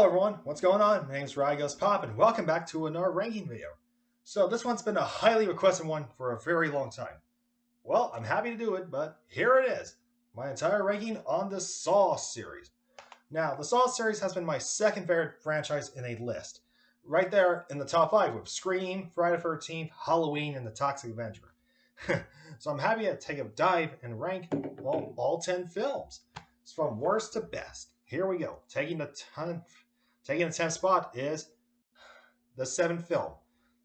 everyone, what's going on? My name is Poppin. Welcome back to another ranking video. So this one's been a highly requested one for a very long time. Well, I'm happy to do it, but here it is. My entire ranking on the Saw series. Now, the Saw series has been my second favorite franchise in a list. Right there in the top 5 with Scream, Friday the 13th, Halloween, and The Toxic Avenger. So I'm happy to take a dive and rank all 10 films. It's from worst to best. Here we go. Taking the 10th spot is the 7th film.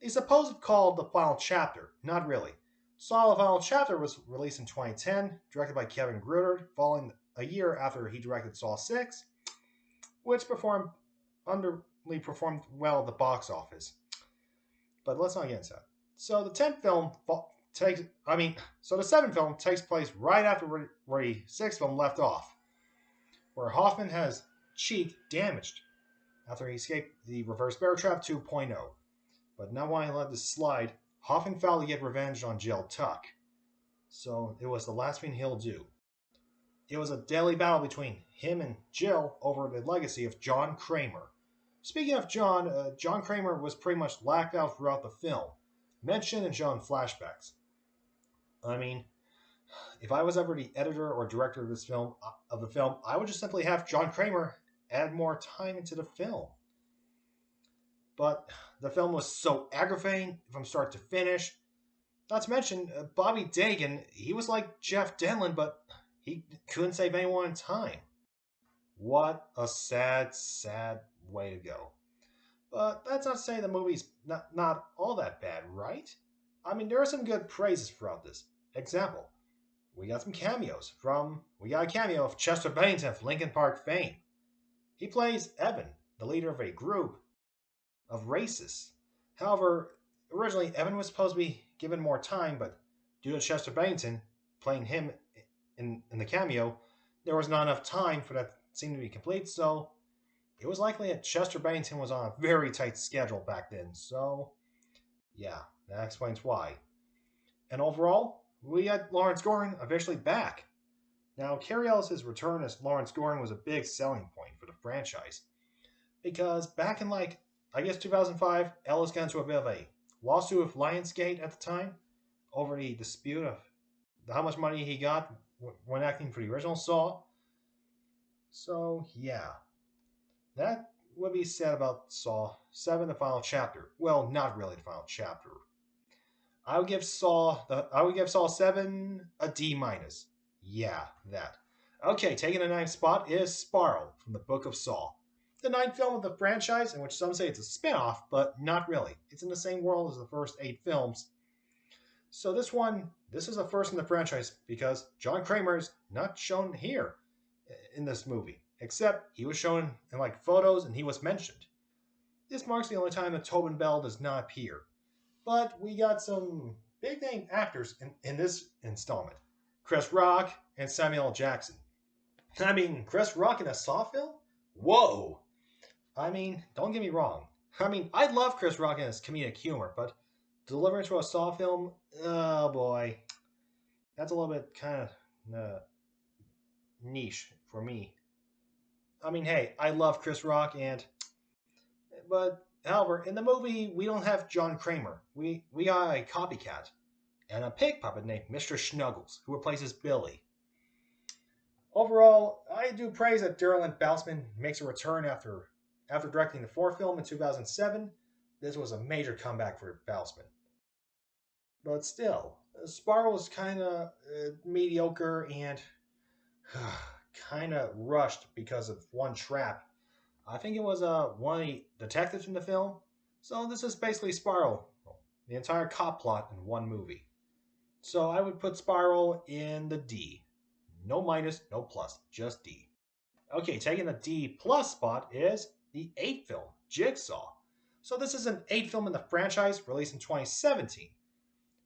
They supposed called The Final Chapter. Not really. Saw The Final Chapter was released in 2010, directed by Kevin Gruder, following a year after he directed Saw 6, which performed well at the box office. But let's not get into that. So the 10th film the 7th film takes place right after where the 6th film left off, where Hoffman has cheek damaged after he escaped the reverse bear trap 2.0. But not wanting to let this slide, Hoffman vowed to get revenge on Jill Tuck. So it was the last thing he'll do. It was a deadly battle between him and Jill over the legacy of John Kramer. Speaking of John, John Kramer was pretty much lacked out throughout the film, mentioned and shown flashbacks. I mean, if I was ever the editor or director of the film, I would just simply have John Kramer add more time into the film. But the film was so aggravating from start to finish. Not to mention, Bobby Dagan, he was like Jeff Denlin, but he couldn't save anyone in time. What a sad, sad way to go. But that's not to say the movie's not all that bad, right? I mean, there are some good praises throughout this. Example, we got some cameos we got a cameo of Chester Bennington of Linkin Park fame. He plays Evan, the leader of a group of racists. However, originally Evan was supposed to be given more time, but due to Chester Bennington playing him in the cameo, there was not enough time for that scene to be complete, so it was likely that Chester Bennington was on a very tight schedule back then, so yeah, that explains why. And overall, we got Lawrence Gorin officially back. Now, Cary Ellis' return as Lawrence Gorin was a big selling point for the franchise, because back in 2005, Ellis got into a bit of a lawsuit with Lionsgate at the time over the dispute of how much money he got when acting for the original Saw. So, yeah. That would be said about Saw 7, the final chapter. Well, not really the final chapter. I would give Saw 7 a D minus. Yeah, that. Okay, taking the 9th spot is Spiral from the Book of Saw. The 9th film of the franchise, in which some say it's a spin-off, but not really. It's in the same world as the first 8 films. So this is the first in the franchise because John Kramer is not shown here in this movie, except he was shown in photos and he was mentioned. This marks the only time that Tobin Bell does not appear. But we got some big name actors in this installment. Chris Rock and Samuel L. Jackson. I mean, Chris Rock in a Saw film? Whoa! I mean, don't get me wrong. I mean, I love Chris Rock and his comedic humor, but delivering to a Saw film, oh boy. That's a little bit kind of niche for me. I mean, hey, I love Chris Rock, but however, in the movie, we don't have John Kramer. We got a copycat and a pig puppet named Mr. Snuggles, who replaces Billy. Overall, I do praise that Derlin Bousman makes a return after directing the 4th film in 2007. This was a major comeback for Bousman. But still, Spiral was kind of mediocre and kind of rushed because of one trap. I think it was one of the detectives in the film. So this is basically Spiral, the entire cop plot in one movie. So I would put Spiral in the D. No minus, no plus, just D. Okay, taking the D plus spot is the 8th film, Jigsaw. So this is an 8th film in the franchise, released in 2017.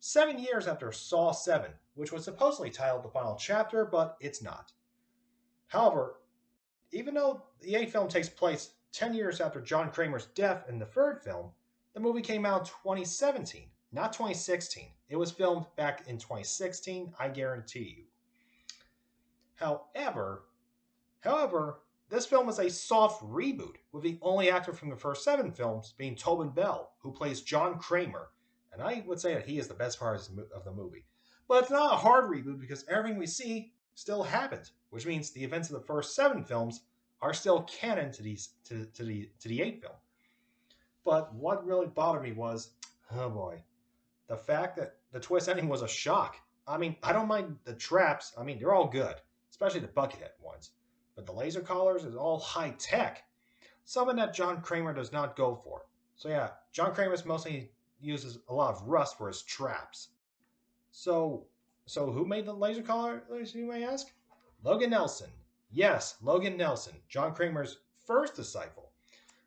7 years after Saw 7, which was supposedly titled The Final Chapter, but it's not. However, even though the 8th film takes place 10 years after John Kramer's death in the 3rd film, the movie came out in 2017, not 2016. It was filmed back in 2016, I guarantee you. However, this film is a soft reboot, with the only actor from the first 7 films being Tobin Bell, who plays John Kramer, and I would say that he is the best part of the movie. But it's not a hard reboot because everything we see still happened, which means the events of the first 7 films are still canon to the 8 film. But what really bothered me was, oh boy, the fact that the twist ending was a shock. I mean, I don't mind the traps. I mean, they're all good, especially the buckethead ones. But the laser collars is all high tech, something that John Kramer does not go for. So yeah, John Kramer mostly uses a lot of rust for his traps. So, so who made the laser collars, you may ask? Logan Nelson. Yes, Logan Nelson, John Kramer's first disciple.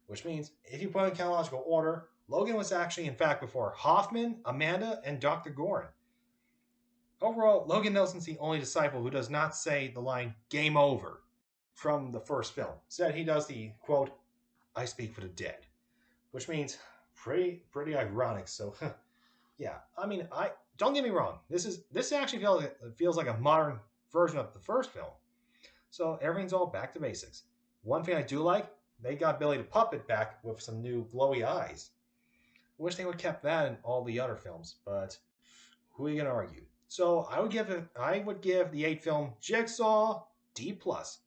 Which means, if you put in chronological order, Logan was actually, in fact, before Hoffman, Amanda, and Dr. Gorin. Overall, Logan Nelson's the only disciple who does not say the line "game over" from the first film. Instead, he does the quote, "I speak for the dead," which means pretty ironic. So, yeah, I mean, I don't get me wrong. This actually feels like a modern version of the first film. So everything's all back to basics. One thing I do like, they got Billy the Puppet back with some new glowy eyes. I wish they would have kept that in all the other films, but who are you gonna argue? So I would give the 8 film Jigsaw D plus.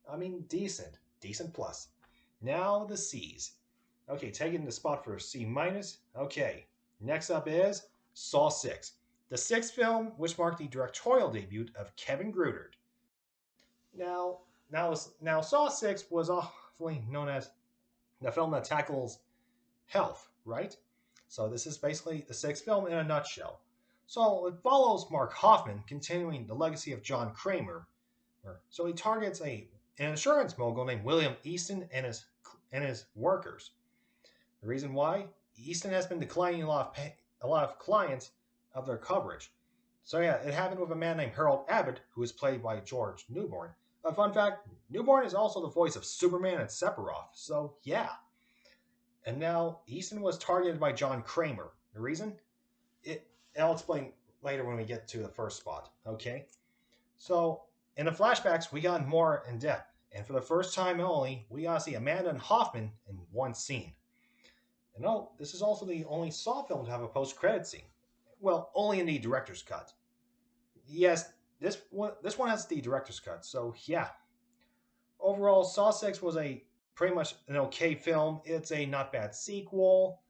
I mean decent plus. Now the C's. Okay, taking the spot for C minus. Okay, next up is Saw 6, the 6th film, which marked the directorial debut of Kevin Grutert. Now, now, Saw 6 was awfully known as the film that tackles health, right? So this is basically the 6th film in a nutshell. So it follows Mark Hoffman continuing the legacy of John Kramer. So he targets an insurance mogul named William Easton and his workers. The reason why? Easton has been declining a lot of clients of their coverage. So yeah, it happened with a man named Harold Abbott, who is played by George Newborn. A fun fact, Newborn is also the voice of Superman and Sephiroth, so yeah. And now, Easton was targeted by John Kramer. The reason? I'll explain later when we get to the first spot, okay? So, in the flashbacks, we got more in depth, and for the first time only, we got to see Amanda and Hoffman in one scene. And oh, this is also the only Saw film to have a post-credit scene. Well, only in the director's cut. Yes, this one has the director's cut, so yeah. Overall, Saw 6 was pretty much an okay film. It's a not bad sequel.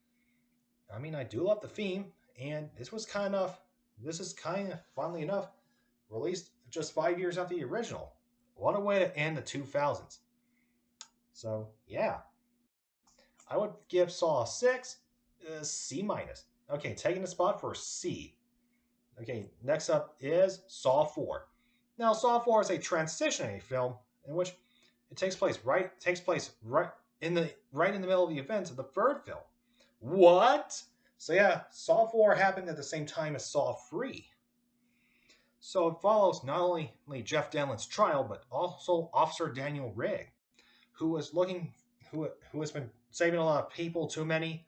I mean, I do love the theme, and this is kind of, funnily enough, released just 5 years after the original. What a way to end the 2000s. So, yeah. I would give Saw 6 a C minus. Okay, taking the spot for C. Okay, next up is Saw 4. Now, Saw 4 is a transitionary film in which it takes place right in the middle of the events of the third film. What? So yeah, Saw 4 happened at the same time as Saw 3. So it follows not only Jeff Dahlen's trial, but also Officer Daniel Rigg, who has been saving a lot of people, too many,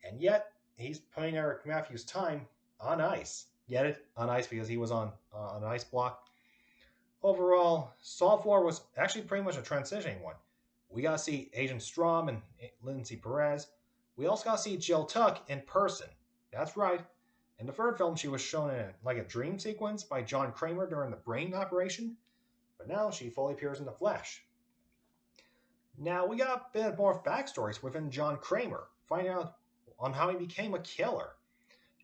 and yet he's putting Eric Matthews' time on ice. Get it? On ice because he was on an ice block. Overall, Saw 4 was actually pretty much a transitioning one. We got to see Agent Strom and Lindsay Perez. We also got to see Jill Tuck in person. That's right. In the third film, she was shown in a dream sequence by John Kramer during the brain operation, but now she fully appears in the flesh. Now, we got a bit more backstories within John Kramer, finding out on how he became a killer.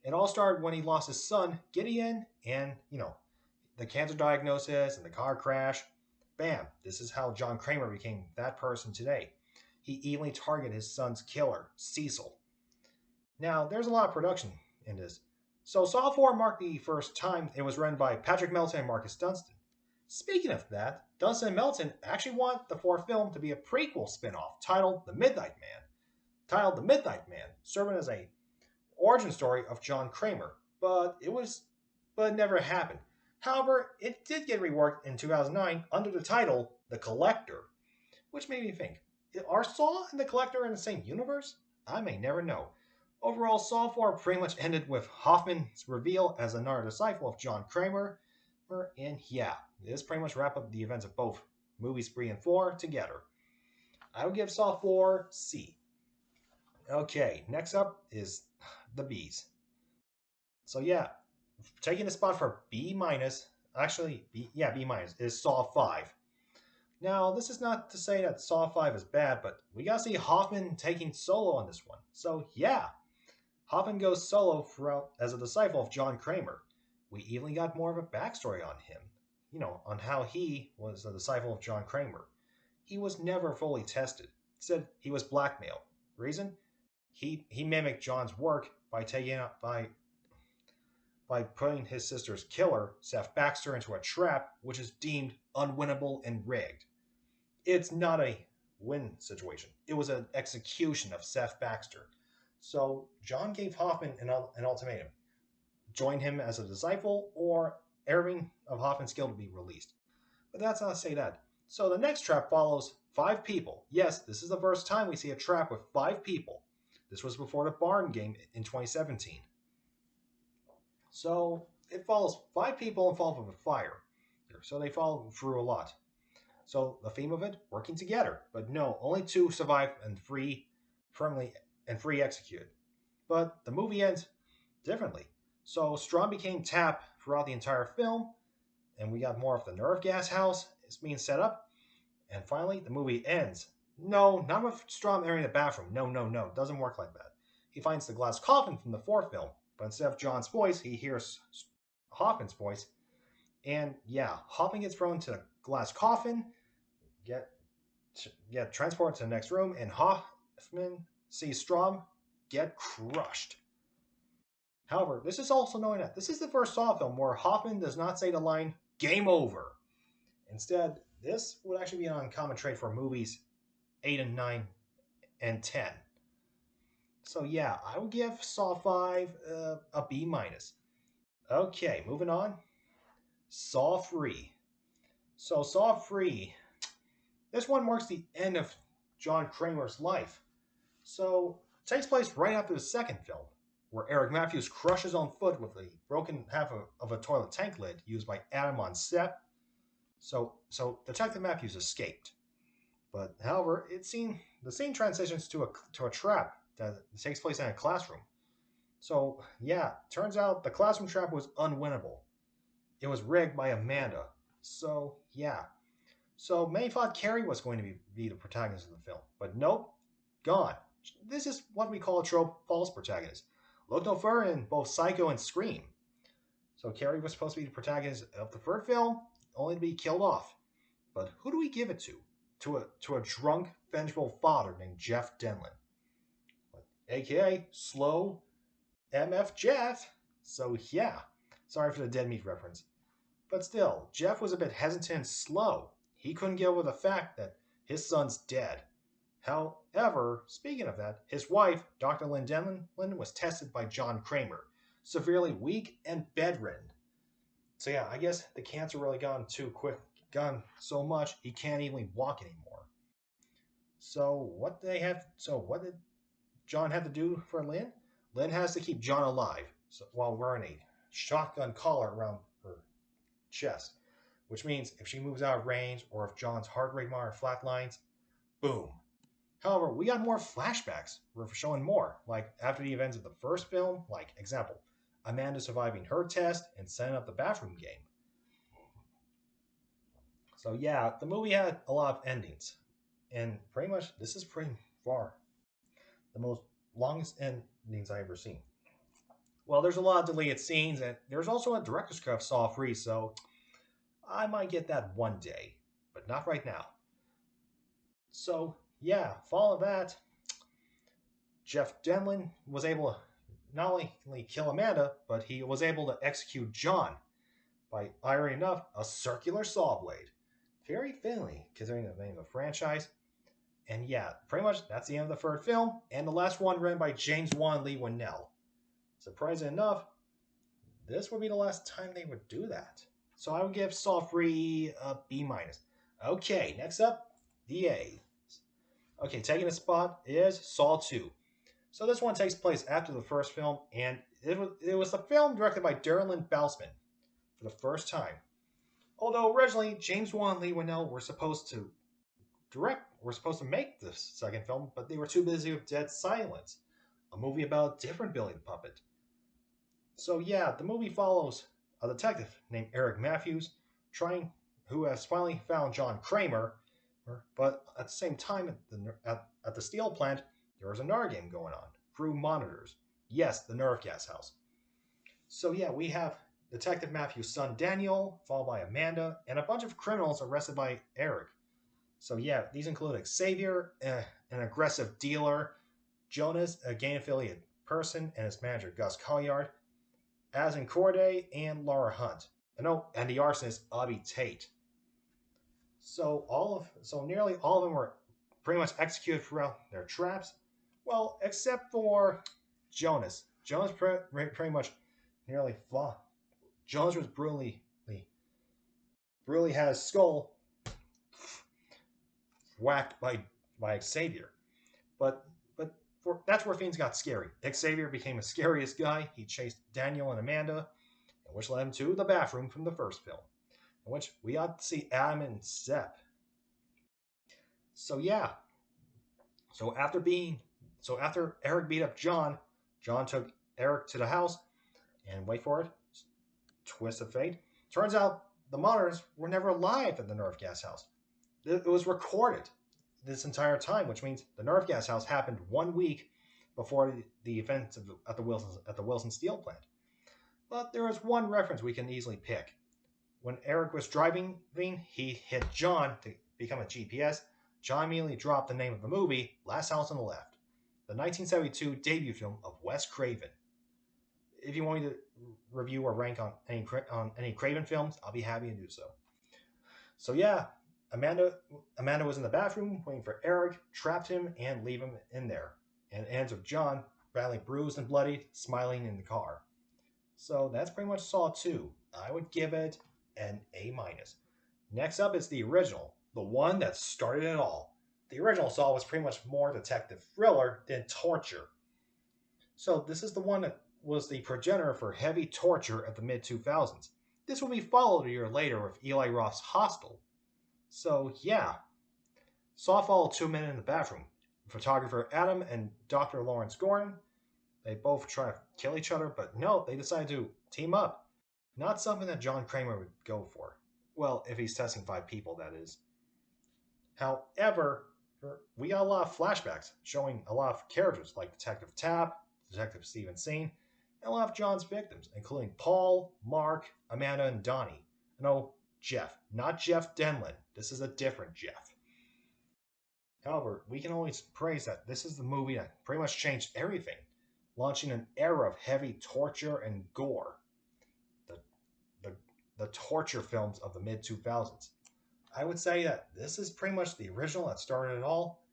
It all started when he lost his son, Gideon, and, the cancer diagnosis and the car crash. Bam, this is how John Kramer became that person today. He evenly targeted his son's killer, Cecil. Now, there's a lot of production in this. So Saw 4 marked the first time it was run by Patrick Melton and Marcus Dunstan. Speaking of that, Dunstan and Melton actually want the fourth film to be a prequel spin-off titled The Midnight Man, serving as a origin story of John Kramer, but it never happened. However, it did get reworked in 2009 under the title The Collector, which made me think, are Saw and The Collector in the same universe? I may never know. Overall, Saw 4 pretty much ended with Hoffman's reveal as another disciple of John Kramer, and yeah, this pretty much wrapped up the events of both movies 3 and 4 together. I would give Saw 4 C. Okay, next up is the B's. So yeah, taking the spot for B minus, actually, B minus is Saw 5. Now, this is not to say that Saw 5 is bad, but we gotta see Hoffman taking solo on this one. So yeah, Hoffman goes solo throughout as a disciple of John Kramer. We even got more of a backstory on him, on how he was a disciple of John Kramer. He was never fully tested. Said he was blackmailed. Reason? He mimicked John's work by taking up by putting his sister's killer, Seth Baxter, into a trap which is deemed unwinnable and rigged. It's not a win situation. It was an execution of Seth Baxter. So John gave Hoffman an ultimatum: join him as a disciple, or everything of Hoffman's skill to be released. But that's not to say that. So the next trap follows 5 people. Yes, this is the first time we see a trap with 5 people. This was before the Barn game in 2017. So it follows 5 people involved with a fire. So they follow through a lot. So the theme of it, working together. But no, only 2 survive and 3 firmly and 3 executed. But the movie ends differently. So Strawn became Tap throughout the entire film, and we got more of the nerve gas house is being set up. And finally, the movie ends. No, not with Strawn entering the bathroom. No, no, no. It doesn't work like that. He finds the glass coffin from the 4th film, but instead of John's voice, he hears Hoffman's voice. And yeah, Hoffman gets thrown into the glass coffin, get transported to the next room, and Hoffman sees Strawn get crushed. However, this is also knowing that this is the first Saw film where Hoffman does not say the line, game over. Instead, this would actually be an uncommon trait for movies 8 and 9 and 10. So yeah, I would give Saw 5 a B minus. Okay, moving on. Saw 3. So Saw 3, this one marks the end of John Kramer's life. So it takes place right after the 2nd film, where Eric Matthews crushed his own foot with a broken half of a toilet tank lid used by Adam on set. So Detective Matthews escaped. But however, the scene transitions to a trap that takes place in a classroom. So yeah, turns out the classroom trap was unwinnable. It was rigged by Amanda. So yeah. So many thought Carrie was going to be the protagonist of the film, but nope, gone. This is what we call a trope false protagonist. Look no further in both Psycho and Scream. So Carrie was supposed to be the protagonist of the 3rd film, only to be killed off. But who do we give it to? To a drunk, vengeful father named Jeff Denlin, aka Slow MF Jeff. So yeah, sorry for the dead meat reference. But still, Jeff was a bit hesitant and slow. He couldn't get over the fact that his son's dead. However, speaking of that, his wife, Dr. Lynn Denlin, was tested by John Kramer, severely weak and bedridden. So yeah, I guess the cancer really gone so much he can't even walk anymore. So what did John have to do for Lynn? Lynn has to keep John alive while wearing a shotgun collar around her chest, which means if she moves out of range or if John's heart rate monitor flatlines, boom. However, we got more flashbacks. We're showing more, like after the events of the 1st film, like example, Amanda surviving her test and setting up the bathroom game. So yeah, the movie had a lot of endings, and pretty much this is pretty far the most longest endings I ever seen. Well, there's a lot of deleted scenes, and there's also a director's cut of Saw 3, so I might get that one day, but not right now. So yeah, following that, Jeff Denlin was able to not only kill Amanda, but he was able to execute John by, irony enough, a circular saw blade. Very fittingly, considering the name of the franchise. And yeah, pretty much that's the end of the 3rd film, and the last one written by James Wan Lee Winnell. Surprising enough, this would be the last time they would do that. So I would give Saw 3 a B minus. Okay, next up, the A. Okay, taking a spot is Saw 2. So this one takes place after the 1st film, and it was the film directed by Darren Bousman for the first time. Although originally James Wan Lee Winnell were supposed to direct were supposed to make this second film, but they were too busy with Dead Silence, a movie about a different Billy the Puppet. So yeah, the movie follows a detective named Eric Matthews, trying who has finally found John Kramer, but at the same time at the steel plant, there was a NAR game going on through monitors. Yes, the nerve gas house. So yeah, we have Detective Matthews' son Daniel, followed by Amanda, and a bunch of criminals arrested by Eric. So yeah, these include Xavier, an aggressive dealer, Jonas, a gang affiliate person, and his manager Gus Colliard, Asin Corday, and Laura Hunt. And the arsonist Abby Tate. So nearly all of them were pretty much executed throughout their traps. Well, except for Jonas. Jonas pretty much nearly fought. Jonas was brutally had his skull whacked by Xavier. But that's where things got scary. Xavier became the scariest guy. He chased Daniel and Amanda, which led him to the bathroom from the first film, in which we got to see Adam and Seth. So yeah, so after Eric beat up John, John took Eric to the house, and wait for it, twist of fate. Turns out the monitors were never live at the nerve gas house. It was recorded this entire time, which means the nerve gas house happened 1 week before the events at the Wilson Steel plant. But there is one reference we can easily pick. When Eric was driving, he hit John to become a GPS. John immediately dropped the name of the movie, Last House on the Left, the 1972 debut film of Wes Craven. If you want me to review or rank on any Craven films, I'll be happy to do so. So yeah, Amanda was in the bathroom waiting for Eric, trapped him, and leave him in there. And it ends with John, badly bruised and bloodied, smiling in the car. So that's pretty much Saw 2. I would give it an A-. Next up is the original, the one that started it all. The original Saw was pretty much more detective thriller than torture. So this is the one that was the progenitor for heavy torture at the mid-2000s. This will be followed a year later with Eli Roth's Hostel. So yeah, Saw followed 2 men in the bathroom. Photographer Adam and Dr. Lawrence Gordon. They both try to kill each other, but no, they decide to team up. Not something that John Kramer would go for. Well, if he's testing 5 people, that is. However, we got a lot of flashbacks showing a lot of characters like Detective Tapp, Detective Stephen Sane, and a lot of John's victims, including Paul, Mark, Amanda, and Donnie. No, Jeff. Not Jeff Denlin. This is a different Jeff. However, we can always praise that this is the movie that pretty much changed everything, launching an era of heavy torture and gore. The torture films of the mid-2000s. I would say that this is pretty much the original that started it all,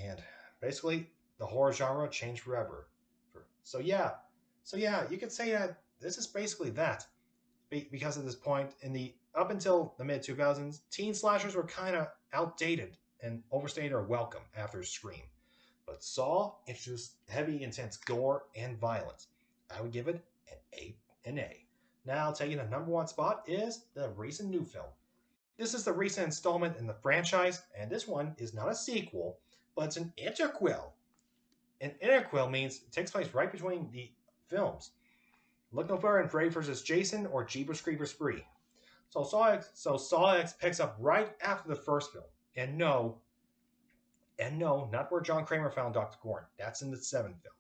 and basically the horror genre changed forever. So yeah, you could say that this is basically that. Because at this point, up until the mid-2000s, teen slashers were kind of outdated and overstayed their welcome after Scream. But Saw introduced heavy, intense gore and violence. I would give it an A. Now, taking the number 1 spot is the recent new film. This is the recent installment in the franchise, and this one is not a sequel, but it's an interquel. An interquel means it takes place right between the films. Look no further than Freddy vs. Jason or Jeepers Creepers 3. So Saw X picks up right after the first film. And no, not where John Kramer found Dr. Gordon. That's in the 7th film.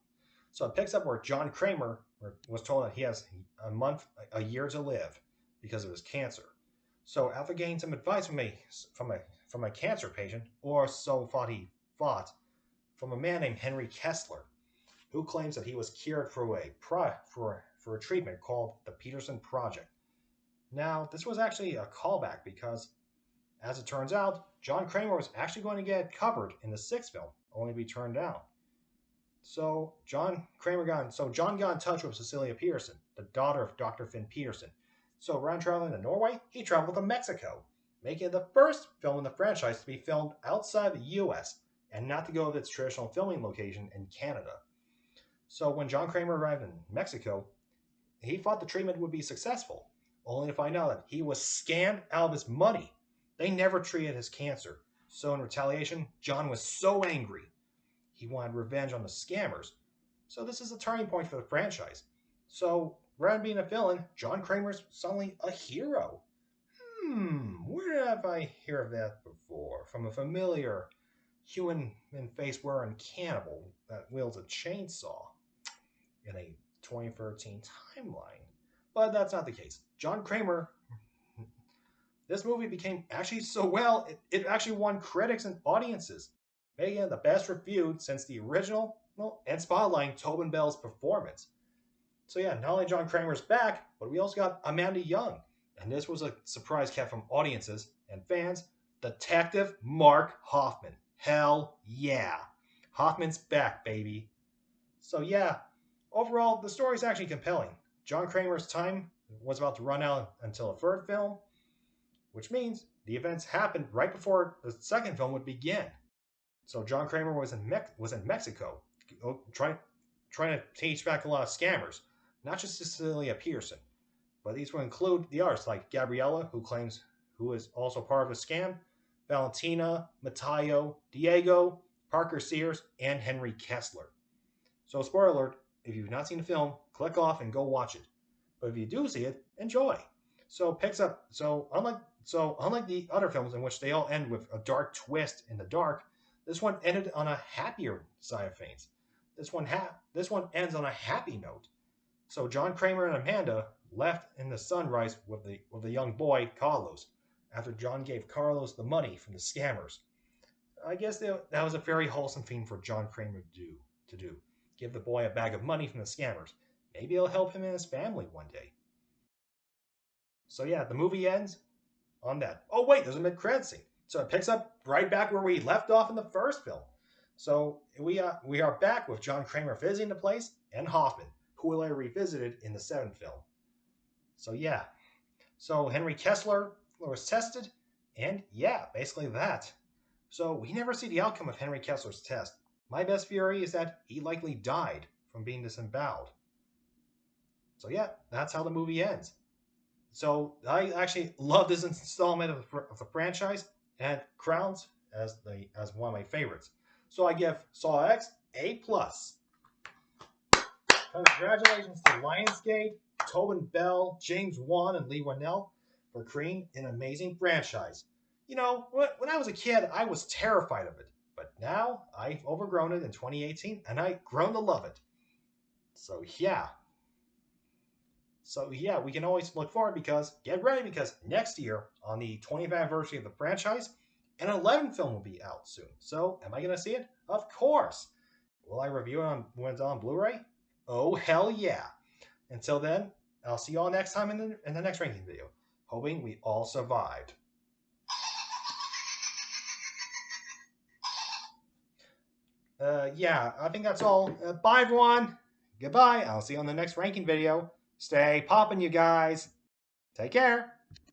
So it picks up where John Kramer was told that he has a year to live because of his cancer. So after getting some advice from a cancer patient, or so he thought, from a man named Henry Kessler, who claims that he was cured through a treatment called the Peterson Project. Now, this was actually a callback because, as it turns out, John Kramer was actually going to get covered in the 6th film, only to be turned down. So John got in touch with Cecilia Peterson, the daughter of Dr. Finn Peterson. So around traveling to Norway, he traveled to Mexico, making it the first film in the franchise to be filmed outside the U.S. and not to go to its traditional filming location in Canada. So when John Kramer arrived in Mexico, he thought the treatment would be successful, only to find out that he was scammed out of his money. They never treated his cancer. So in retaliation, John was so angry. He wanted revenge on the scammers. So this is a turning point for the franchise. So rather than being a villain, John Kramer's suddenly a hero. Where have I heard of that before? From a familiar human and face wearing cannibal that wields a chainsaw in a 2013 timeline. But that's not the case. John Kramer, this movie became actually so well, it actually won critics and audiences, making it the best reviewed since the original and spotlighting Tobin Bell's performance. So yeah, not only John Kramer's back, but we also got Amanda Young. And this was a surprise kept from audiences and fans. Detective Mark Hoffman. Hell yeah. Hoffman's back, baby. So yeah, overall, the story is actually compelling. John Kramer's time was about to run out until the third film, which means the events happened right before the second film would begin. So John Kramer was in Mexico, trying to teach back a lot of scammers, not just Cecilia Pearson, but these will include the others like Gabriella, who is also part of the scam, Valentina, Matteo, Diego, Parker Sears, and Henry Kessler. So spoiler alert, if you've not seen the film, click off and go watch it. But if you do see it, enjoy. Unlike the other films in which they all end with a dark twist in the dark, this one ended on a happier side of things. This one ends on a happy note. So John Kramer and Amanda left in the sunrise with the young boy Carlos after John gave Carlos the money from the scammers. I guess that was a very wholesome thing for John Kramer to do. Give the boy a bag of money from the scammers. Maybe it'll help him and his family one day. So yeah, the movie ends on that. Oh wait, there's a mid-credit scene. So it picks up right back where we left off in the first film. So we are back with John Kramer visiting the place and Hoffman, who we later revisited in the seventh film. So yeah. So Henry Kessler was tested, and yeah, basically that. So we never see the outcome of Henry Kessler's test. My best theory is that he likely died from being disemboweled. So yeah, that's how the movie ends. So I actually love this installment of the franchise, and crowns as one of my favorites. So I give Saw X A+. Congratulations to Lionsgate, Tobin Bell, James Wan, and Lee Winnell for creating an amazing franchise. You know, when I was a kid, I was terrified of it. But now I've overgrown it in 2018, and I've grown to love it. So yeah. So yeah, we can always look forward get ready because next year, on the 20th anniversary of the franchise, an 11th film will be out soon. So am I going to see it? Of course. Will I review it when it's on Blu-ray? Oh, hell yeah. Until then, I'll see you all next time in the next ranking video. Hoping we all survived. Yeah, I think that's all. Bye, everyone. Goodbye. I'll see you on the next ranking video. Stay poppin', you guys. Take care.